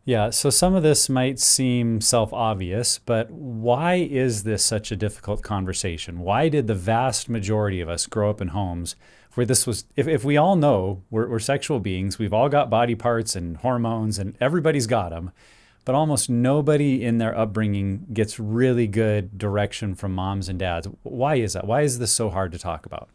Yeah, so some of this might seem self-obvious, but why is this such a difficult conversation? Why did the vast majority of us grow up in homes where this was, if we all know we're sexual beings, we've all got body parts and hormones and everybody's got them, but almost nobody in their upbringing gets really good direction from moms and dads. Why is that? Why is this so hard to talk about?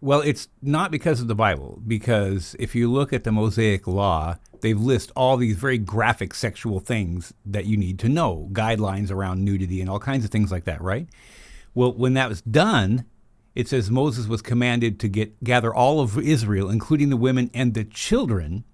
Well, it's not because of the Bible, because if you look at the Mosaic Law, they list all these very graphic sexual things that you need to know, guidelines around nudity and all kinds of things like that, right? Well, when that was done, it says Moses was commanded to gather all of Israel, including the women and the children,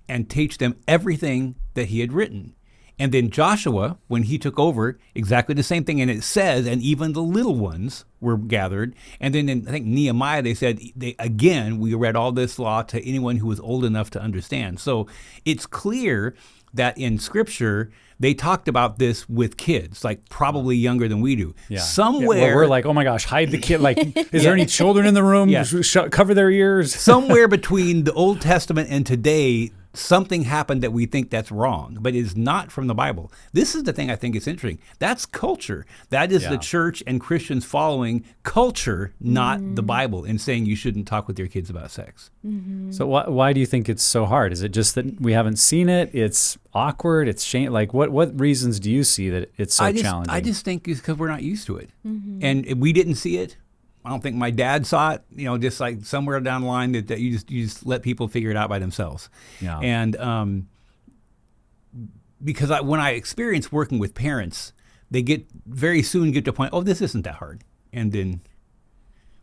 and teach them everything that he had written. And then Joshua, when he took over, exactly the same thing. And it says, and even the little ones were gathered. And then in, I think, Nehemiah, they said, we read all this law to anyone who was old enough to understand. So it's clear that in Scripture, they talked about this with kids, like probably younger than we do. Yeah. Somewhere. Yeah, well, we're like, oh my gosh, hide the kid. Like, is there any children in the room? Yeah. Cover their ears. Somewhere between the Old Testament and today, something happened that we think that's wrong, but it's not from the Bible. This is the thing I think is interesting. That's culture. That is the church and Christians following culture, not the Bible, and saying you shouldn't talk with your kids about sex. Mm-hmm. So why do you think it's so hard? Is it just that we haven't seen it? It's awkward? It's shame? Like what reasons do you see that it's so challenging? I just think it's because we're not used to it. Mm-hmm. And we didn't see it. I don't think my dad saw it, just like somewhere down the line that you just let people figure it out by themselves. Yeah. And because when I experience working with parents, they very soon get to a point, oh, this isn't that hard. And then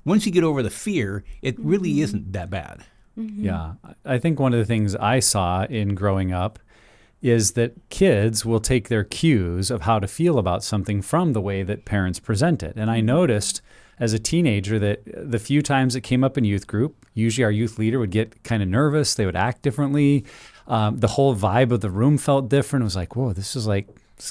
once you get over the fear, it really isn't that bad. Mm-hmm. Yeah. I think one of the things I saw in growing up is that kids will take their cues of how to feel about something from the way that parents present it. And I noticed as a teenager that the few times it came up in youth group, usually our youth leader would get kind of nervous. They would act differently. The whole vibe of the room felt different. It was like, whoa, this is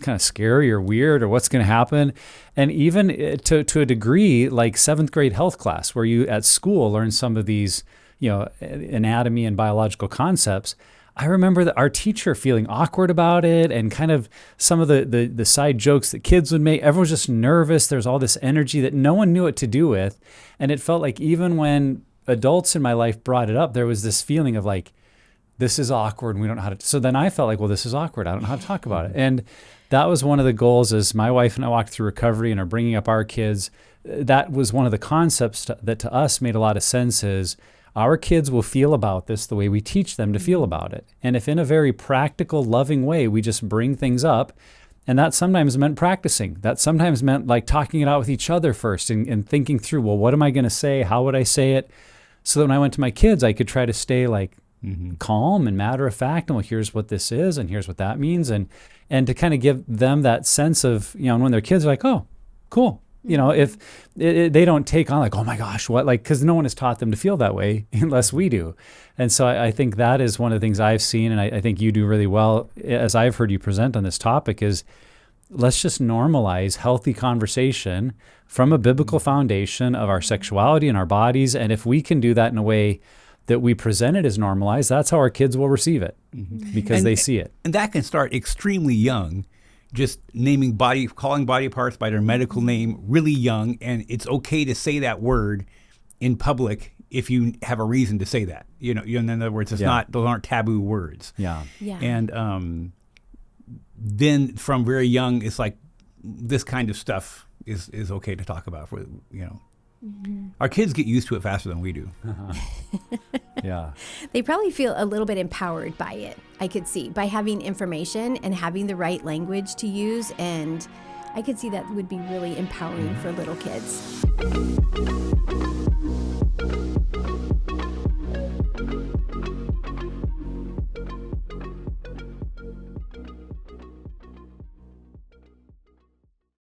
kind of scary or weird, or what's going to happen. And even to a degree, like 7th grade health class, where you at school learn some of these, anatomy and biological concepts. I remember that our teacher feeling awkward about it, and kind of some of the side jokes that kids would make. Everyone was just nervous. There's all this energy that no one knew what to do with. And it felt like even when adults in my life brought it up, there was this feeling of like, this is awkward and we don't know how to. So then I felt like, well, this is awkward. I don't know how to talk about it. And that was one of the goals as my wife and I walked through recovery and are bringing up our kids. That was one of the concepts that to us made a lot of sense is, our kids will feel about this the way we teach them to feel about it. And if in a very practical, loving way, we just bring things up, and that sometimes meant practicing. That sometimes meant like talking it out with each other first and thinking through, well, what am I going to say? How would I say it? So that when I went to my kids, I could try to stay like calm and matter of fact, and well, here's what this is, and here's what that means. And to kind of give them that sense of, and when their kids are like, oh, cool. If they don't take on like, oh my gosh, what, like, because no one has taught them to feel that way unless we do. And so I think that is one of the things I've seen, and I think you do really well, as I've heard you present on this topic, is let's just normalize healthy conversation from a biblical foundation of our sexuality and our bodies. And if we can do that in a way that we present it as normalized, that's how our kids will receive it because they see it. And that can start extremely young. Just calling body parts by their medical name really young, and it's okay to say that word in public if you have a reason to say that. In other words, those aren't taboo words. Yeah. And then from very young, it's like this kind of stuff is okay to talk about. Our kids get used to it faster than we do. Yeah. They probably feel a little bit empowered by it, I could see, by having information and having the right language to use. And I could see that would be really empowering for little kids.